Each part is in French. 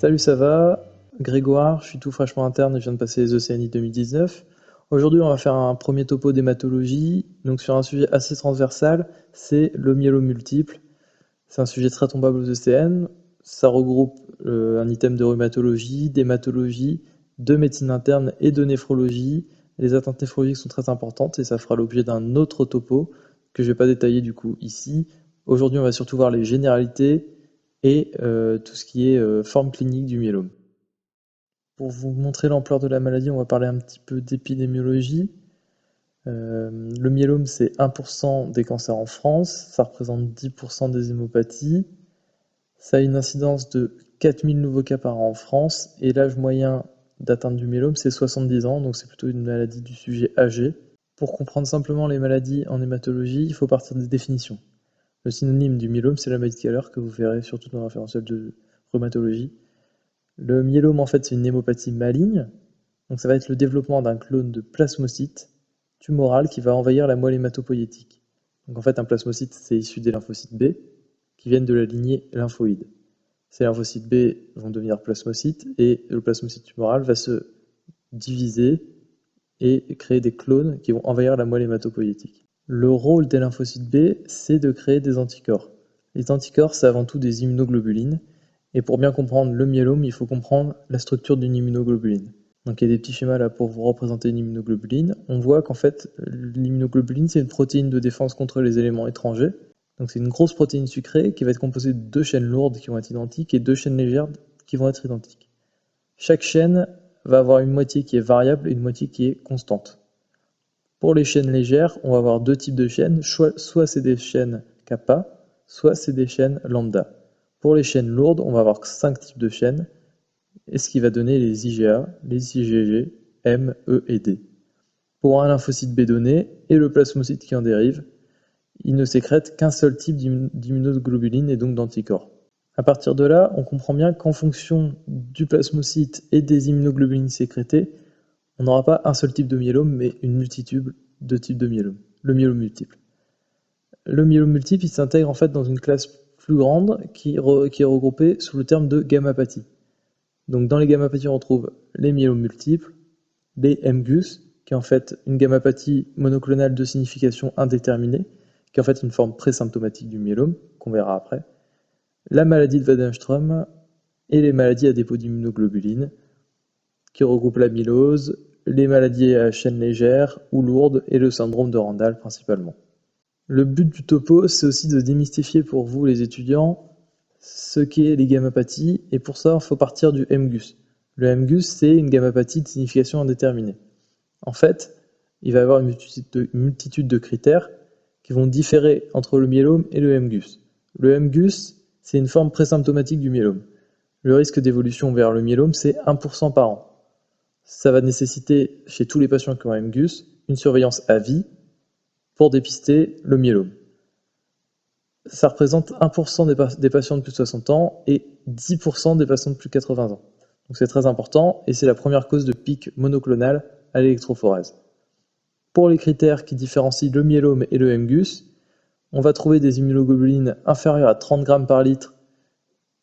Salut, ça va? Grégoire, je suis tout fraîchement interne et je viens de passer les Océanies 2019. Aujourd'hui, on va faire un premier topo d'hématologie, donc sur un sujet assez transversal, c'est le myélome multiple. C'est un sujet très tombable aux ECN. Ça regroupe un item de rhumatologie, d'hématologie, de médecine interne et de néphrologie. Les atteintes néphrologiques sont très importantes et ça fera l'objet d'un autre topo que je ne vais pas détailler du coup ici. Aujourd'hui, on va surtout voir les généralités et tout ce qui est forme clinique du myélome. Pour vous montrer l'ampleur de la maladie, on va parler un petit peu d'épidémiologie. Le myélome, c'est 1% des cancers en France, ça représente 10% des hémopathies. Ça a une incidence de 4000 nouveaux cas par an en France, et l'âge moyen d'atteinte du myélome, c'est 70 ans, donc c'est plutôt une maladie du sujet âgé. Pour comprendre simplement les maladies en hématologie, il faut partir des définitions. Le synonyme du myélome, c'est la maladie de Keller, que vous verrez surtout dans le référentiel de rhumatologie. Le myélome, en fait, c'est une hémopathie maligne, donc ça va être le développement d'un clone de plasmocyte tumoral qui va envahir la moelle hématopoïétique. Donc en fait, un plasmocyte, c'est issu des lymphocytes B, qui viennent de la lignée lymphoïde. Ces lymphocytes B vont devenir plasmocytes, et le plasmocyte tumoral va se diviser et créer des clones qui vont envahir la moelle hématopoïétique. Le rôle des lymphocytes B, c'est de créer des anticorps. Les anticorps, c'est avant tout des immunoglobulines, et pour bien comprendre le myélome, il faut comprendre la structure d'une immunoglobuline. Donc il y a des petits schémas là pour vous représenter une immunoglobuline. On voit qu'en fait, l'immunoglobuline, c'est une protéine de défense contre les éléments étrangers. Donc c'est une grosse protéine sucrée qui va être composée de 2 chaînes lourdes qui vont être identiques et 2 chaînes légères qui vont être identiques. Chaque chaîne va avoir une moitié qui est variable et une moitié qui est constante. Pour les chaînes légères, on va avoir 2 types de chaînes, soit c'est des chaînes kappa, soit c'est des chaînes lambda. Pour les chaînes lourdes, on va avoir 5 types de chaînes, et ce qui va donner les IgA, les IgG, M, E et D. Pour un lymphocyte B donné et le plasmocyte qui en dérive, il ne sécrète qu'un seul type d'immunoglobuline et donc d'anticorps. À partir de là, on comprend bien qu'en fonction du plasmocyte et des immunoglobulines sécrétées, on n'aura pas un seul type de myélome, mais une multitude de types de myélome, le myélome multiple. Le myélome multiple, il s'intègre en fait dans une classe plus grande qui est regroupée sous le terme de gammapathie. Donc dans les gammapathies, on retrouve les myélomes multiples, les MGUS, qui est en fait une gammapathie monoclonale de signification indéterminée, qui est en fait une forme présymptomatique du myélome, qu'on verra après, la maladie de Waldenström et les maladies à dépôt d'immunoglobulines, qui regroupent l'amylose, les maladies à chaîne légère ou lourde et le syndrome de Randall principalement. Le but du topo, c'est aussi de démystifier pour vous les étudiants ce qu'est les gammapathies, et pour ça, il faut partir du MGUS. Le MGUS, c'est une gammapathie de signification indéterminée. En fait, il va y avoir une multitude de critères qui vont différer entre le myélome et le MGUS. Le MGUS, c'est une forme présymptomatique du myélome. Le risque d'évolution vers le myélome, c'est 1% par an. Ça va nécessiter, chez tous les patients qui ont un MGUS, une surveillance à vie pour dépister le myélome. Ça représente 1% des patients de plus de 60 ans et 10% des patients de plus de 80 ans. Donc c'est très important et c'est la première cause de pic monoclonal à l'électrophorèse. Pour les critères qui différencient le myélome et le MGUS, on va trouver des immunoglobulines inférieures à 30 g par litre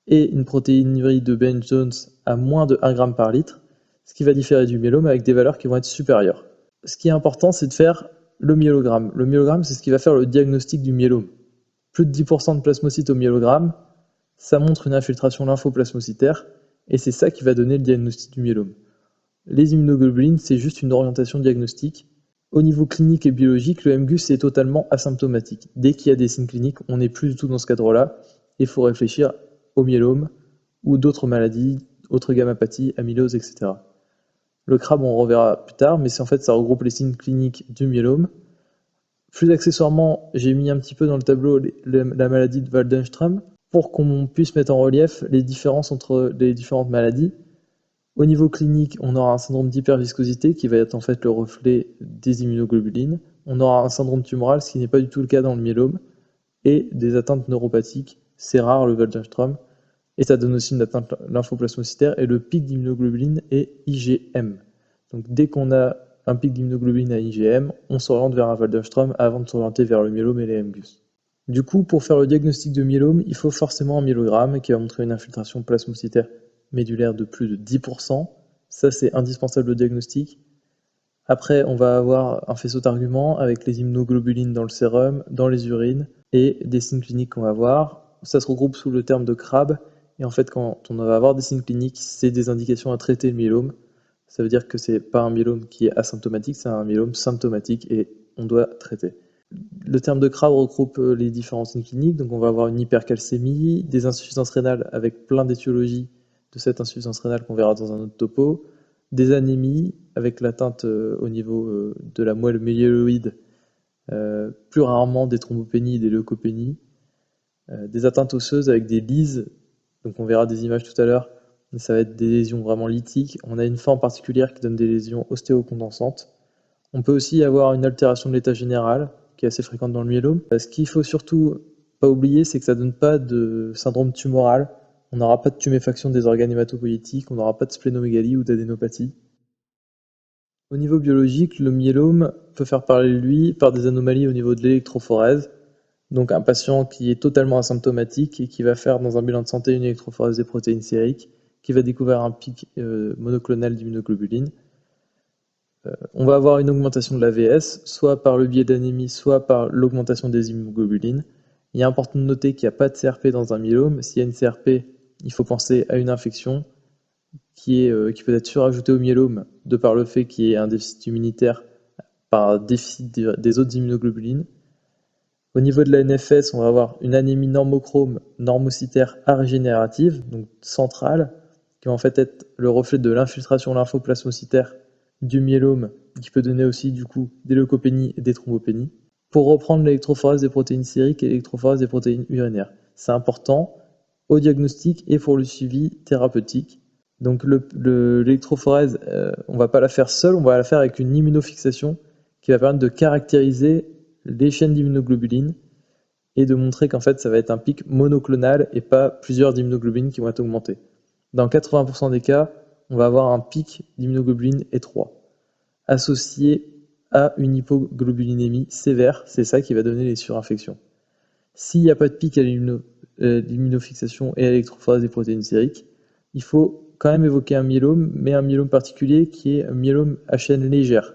et une protéinurie de Ben-Jones à moins de 1 g par litre, ce qui va différer du myélome avec des valeurs qui vont être supérieures. Ce qui est important, c'est de faire le myélogramme. Le myélogramme, c'est ce qui va faire le diagnostic du myélome. Plus de 10% de plasmocytes au myélogramme, ça montre une infiltration lymphoplasmocytaire, et c'est ça qui va donner le diagnostic du myélome. Les immunoglobulines, c'est juste une orientation diagnostique. Au niveau clinique et biologique, le MGUS est totalement asymptomatique. Dès qu'il y a des signes cliniques, on n'est plus du tout dans ce cadre-là, et il faut réfléchir au myélome ou d'autres maladies, autres gammapathies, amylose, etc. Le crabe, on reverra plus tard, mais c'est en fait, ça regroupe les signes cliniques du myélome. Plus accessoirement, j'ai mis un petit peu dans le tableau la maladie de Waldenström pour qu'on puisse mettre en relief les différences entre les différentes maladies. Au niveau clinique, on aura un syndrome d'hyperviscosité qui va être en fait le reflet des immunoglobulines. On aura un syndrome tumoral, ce qui n'est pas du tout le cas dans le myélome, et des atteintes neuropathiques. C'est rare le Waldenström, et ça donne aussi une atteinte lymphoplasmocytaire, et le pic d'immunoglobulines est IgM. Donc dès qu'on a un pic d'immunoglobulines à IgM, on s'oriente vers un Waldenström avant de s'orienter vers le myélome et les MGUS. Du coup, pour faire le diagnostic de myélome, il faut forcément un myélogramme qui va montrer une infiltration plasmocytaire médulaire de plus de 10%. Ça, c'est indispensable au diagnostic. Après, on va avoir un faisceau d'arguments avec les immunoglobulines dans le sérum, dans les urines, et des signes cliniques qu'on va voir. Ça se regroupe sous le terme de CRAB. Et en fait, quand on va avoir des signes cliniques, c'est des indications à traiter le myélome. Ça veut dire que c'est pas un myélome qui est asymptomatique, c'est un myélome symptomatique et on doit traiter. Le terme de CRAB regroupe les différents signes cliniques. Donc on va avoir une hypercalcémie, des insuffisances rénales avec plein d'étiologies de cette insuffisance rénale qu'on verra dans un autre topo, des anémies avec l'atteinte au niveau de la moelle myéloïde, plus rarement des thrombopénies et des leucopénies, des atteintes osseuses avec des lyses, donc on verra des images tout à l'heure, mais ça va être des lésions vraiment lithiques. On a une forme particulière qui donne des lésions ostéocondensantes. On peut aussi avoir une altération de l'état général, qui est assez fréquente dans le myélome. Ce qu'il faut surtout pas oublier, c'est que ça ne donne pas de syndrome tumoral. On n'aura pas de tuméfaction des organes hématopoïétiques, on n'aura pas de splénomégalie ou d'adénopathie. Au niveau biologique, le myélome peut faire parler de lui par des anomalies au niveau de l'électrophorèse. Donc un patient qui est totalement asymptomatique et qui va faire dans un bilan de santé une électrophorèse des protéines sériques, qui va découvrir un pic monoclonal d'immunoglobulines. On va avoir une augmentation de l'AVS, soit par le biais d'anémie, soit par l'augmentation des immunoglobulines. Il est important de noter qu'il n'y a pas de CRP dans un myélome. S'il y a une CRP, il faut penser à une infection qui peut être surajoutée au myélome de par le fait qu'il y ait un déficit immunitaire par déficit des autres immunoglobulines. Au niveau de la NFS, on va avoir une anémie normochrome normocytaire arégénérative, donc centrale, qui va en fait être le reflet de l'infiltration lymphoplasmocytaire du myélome, qui peut donner aussi du coup des leucopénies et des thrombopénies. Pour reprendre l'électrophorèse des protéines sériques et l'électrophorèse des protéines urinaires, c'est important au diagnostic et pour le suivi thérapeutique. Donc l'électrophorèse, on ne va pas la faire seule, on va la faire avec une immunofixation qui va permettre de caractériser les chaînes d'immunoglobulines et de montrer qu'en fait ça va être un pic monoclonal et pas plusieurs immunoglobulines qui vont être augmentées. Dans 80% des cas, on va avoir un pic d'immunoglobulines E3 associé à une hypoglobulinémie sévère, c'est ça qui va donner les surinfections. S'il n'y a pas de pic à l'immunofixation et à l'électrophorèse des protéines sériques, il faut quand même évoquer un myélome, mais un myélome particulier qui est un myélome à chaîne légère.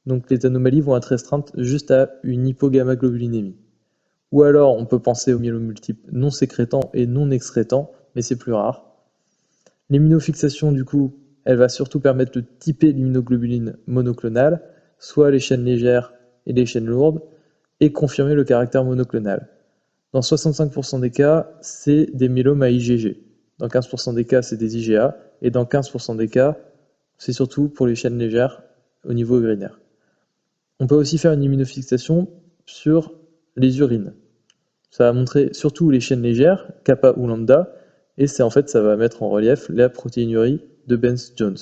Donc les anomalies vont être restreintes juste à une hypogammaglobulinémie. Ou alors on peut penser aux myélomes multiples non sécrétants et non excrétants, mais c'est plus rare. L'immunofixation, du coup, elle va surtout permettre de typer l'immunoglobuline monoclonale, soit les chaînes légères et les chaînes lourdes, et confirmer le caractère monoclonal. Dans 65% des cas, c'est des myélomes à IgG. Dans 15% des cas, c'est des IgA. Et dans 15% des cas, c'est surtout pour les chaînes légères au niveau urinaire. On peut aussi faire une immunofixation sur les urines. Ça va montrer surtout les chaînes légères, kappa ou lambda, et ça va mettre en relief la protéinurie de Benz-Jones.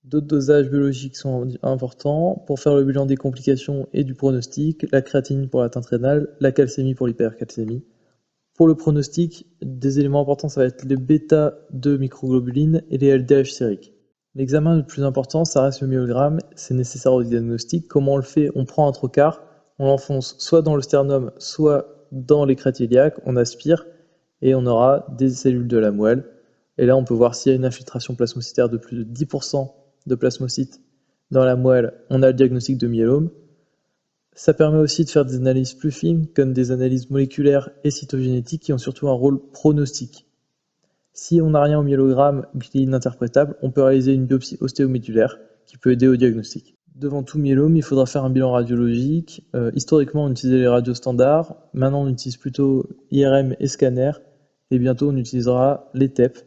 D'autres dosages biologiques sont importants pour faire le bilan des complications et du pronostic, la créatinine pour l'atteinte rénale, la calcémie pour l'hypercalcémie. Pour le pronostic, des éléments importants, ça va être les bêta-2 microglobulines et les LDH sériques. L'examen le plus important, ça reste le myogramme, c'est nécessaire au diagnostic. Comment on le fait? On prend un trocar, on l'enfonce soit dans le sternum, soit dans les crêtes iliaques, on aspire et on aura des cellules de la moelle. Et là, on peut voir s'il y a une infiltration plasmocytaire de plus de 10% de plasmocytes dans la moelle, on a le diagnostic de myélome. Ça permet aussi de faire des analyses plus fines, comme des analyses moléculaires et cytogénétiques qui ont surtout un rôle pronostic. Si on n'a rien au myélogramme gliine interprétable, on peut réaliser une biopsie ostéomédulaire qui peut aider au diagnostic. Devant tout myélome, il faudra faire un bilan radiologique. Historiquement, on utilisait les radios standards. Maintenant, on utilise plutôt IRM et scanner. Et bientôt, on utilisera les TEP.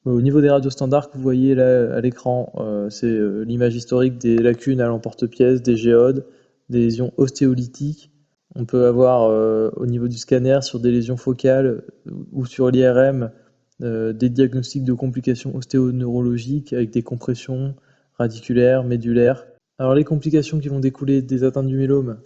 Au niveau des radios standards que vous voyez là à l'écran, c'est l'image historique des lacunes à l'emporte-pièce, des géodes, des lésions ostéolytiques. On peut avoir au niveau du scanner sur des lésions focales ou sur l'IRM des diagnostics de complications ostéoneurologiques avec des compressions radiculaires, médulaires. Alors les complications qui vont découler des atteintes du myélome,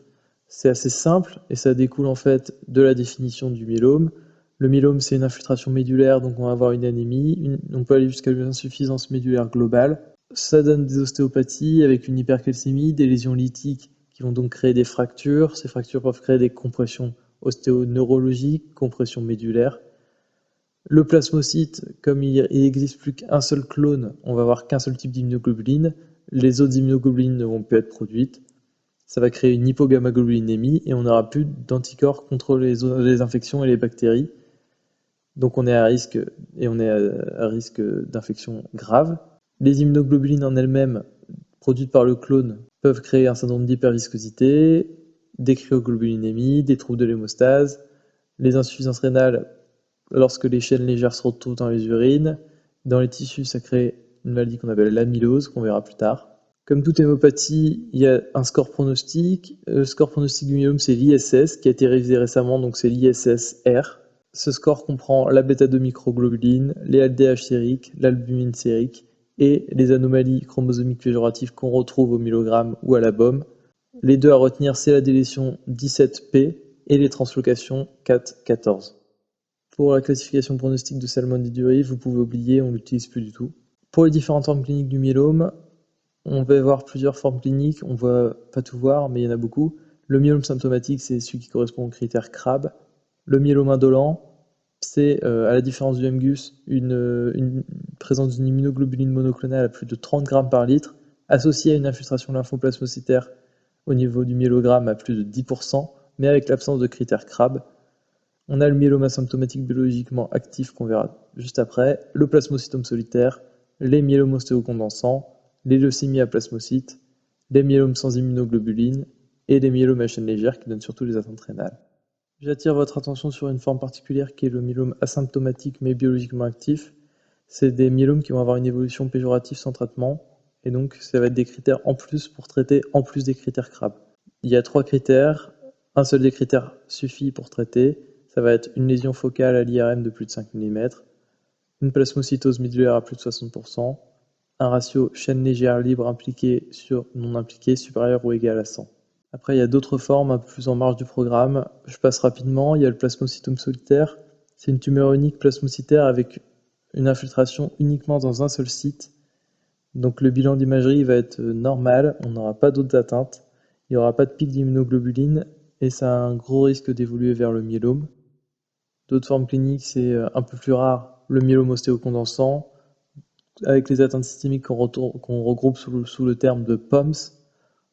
c'est assez simple et ça découle en fait de la définition du myélome. Le myélome, c'est une infiltration médulaire, donc on va avoir une anémie. On peut aller jusqu'à une insuffisance médulaire globale. Ça donne des ostéopathies avec une hypercalcémie, des lésions lithiques qui vont donc créer des fractures. Ces fractures peuvent créer des compressions ostéoneurologiques, compressions médulaires. Le plasmocyte, comme il n'existe plus qu'un seul clone, on va avoir qu'un seul type d'immunoglobuline. Les autres immunoglobulines ne vont plus être produites. Ça va créer une hypogammaglobulinémie et on n'aura plus d'anticorps contre les infections et les bactéries. Donc on est à risque d'infection grave. Les immunoglobulines en elles-mêmes, produites par le clone, peuvent créer un syndrome d'hyperviscosité, des cryoglobulinémies, des troubles de l'hémostase, les insuffisances rénales lorsque les chaînes légères se retrouvent dans les urines. Dans les tissus, ça crée une maladie qu'on appelle l'amylose, qu'on verra plus tard. Comme toute hémopathie, il y a un score pronostic. Le score pronostic du myélome, c'est l'ISS, qui a été révisé récemment, donc c'est l'ISS-R. Ce score comprend la bêta-2-microglobuline, les LDH sériques, l'albumine sérique et les anomalies chromosomiques péjoratives qu'on retrouve au myelogramme ou à la BOM. Les deux à retenir, c'est la délétion 17P et les translocations 4-14. Pour la classification pronostique de Salmonid-Urey, vous pouvez oublier, on ne l'utilise plus du tout. Pour les différentes formes cliniques du myélome, on va voir plusieurs formes cliniques, on va pas tout voir, mais il y en a beaucoup. Le myélome symptomatique, c'est celui qui correspond au critère CRAB. Le myélome indolent, c'est, à la différence du MGUS, une présence d'une immunoglobuline monoclonale à plus de 30 grammes par litre, associée à une infiltration lymphoplasmocytaire au niveau du myélogramme à plus de 10%, mais avec l'absence de critère CRAB. On a le myélome asymptomatique biologiquement actif qu'on verra juste après, le plasmocytome solitaire, les myélomes ostéocondensants, les leucémies à plasmocytes, les myélomes sans immunoglobulines et les myélomes à chaîne légère qui donnent surtout les atteintes rénales. J'attire votre attention sur une forme particulière qui est le myélome asymptomatique mais biologiquement actif. C'est des myélomes qui vont avoir une évolution péjorative sans traitement et donc ça va être des critères en plus pour traiter en plus des critères CRAB. Il y a 3 critères, un seul des critères suffit pour traiter. Ça va être une lésion focale à l'IRM de plus de 5 mm, une plasmocytose médullaire à plus de 60%, un ratio chaîne légère libre impliquée sur non impliquée supérieur ou égal à 100. Après, il y a d'autres formes un peu plus en marge du programme. Je passe rapidement. Il y a le plasmocytome solitaire. C'est une tumeur unique plasmocytaire avec une infiltration uniquement dans un seul site. Donc le bilan d'imagerie va être normal, on n'aura pas d'autres atteintes, il n'y aura pas de pic d'immunoglobuline et ça a un gros risque d'évoluer vers le myélome. D'autres formes cliniques, c'est un peu plus rare, le myélome ostéocondensant, avec les atteintes systémiques qu'on regroupe sous le terme de POMS.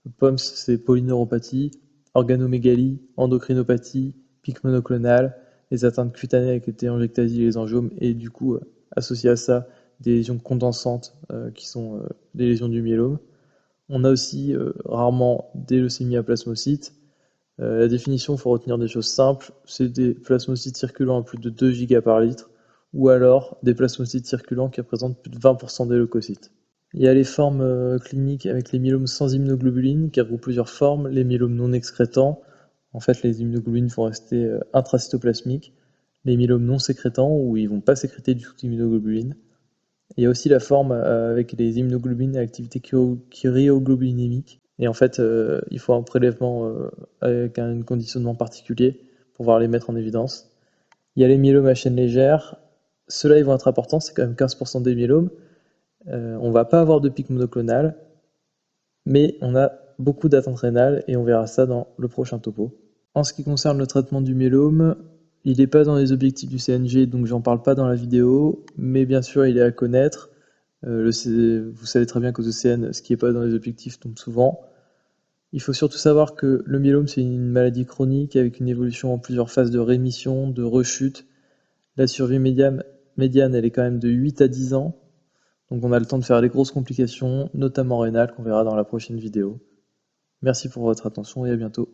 Le POMS, c'est polyneuropathie, organomégalie, endocrinopathie, pic monoclonal, les atteintes cutanées avec les télangiectasies et les angiomes, et du coup, associé à ça, des lésions condensantes qui sont des lésions du myélome. On a aussi rarement des leucémies à plasmocytes. La définition, il faut retenir des choses simples, c'est des plasmocytes circulant à plus de 2 giga par litre, ou alors des plasmocytes circulants qui représentent plus de 20% des leucocytes. Il y a les formes cliniques avec les myélomes sans immunoglobulines, qui regroupent plusieurs formes, les myélomes non excrétants, en fait les immunoglobulines vont rester intracytoplasmiques, les myélomes non sécrétants, où ils ne vont pas sécréter du tout d'immunoglobulines. Il y a aussi la forme avec les immunoglobulines à activité cryoglobulinémique. Et en fait, il faut un prélèvement avec un conditionnement particulier pour pouvoir les mettre en évidence. Il y a les myélomes à chaîne légère. Ceux-là, ils vont être importants, c'est quand même 15% des myélomes. On ne va pas avoir de pic monoclonal, mais on a beaucoup d'atteintes rénales et on verra ça dans le prochain topo. En ce qui concerne le traitement du myélome, il n'est pas dans les objectifs du CNG, donc j'en parle pas dans la vidéo, mais bien sûr il est à connaître. Vous savez très bien qu'aux ECN, ce qui n'est pas dans les objectifs tombe souvent. Il faut surtout savoir que le myélome, c'est une maladie chronique avec une évolution en plusieurs phases de rémission, de rechute. La survie médiane, elle est quand même de 8 à 10 ans. Donc on a le temps de faire des grosses complications, notamment rénales, qu'on verra dans la prochaine vidéo. Merci pour votre attention et à bientôt.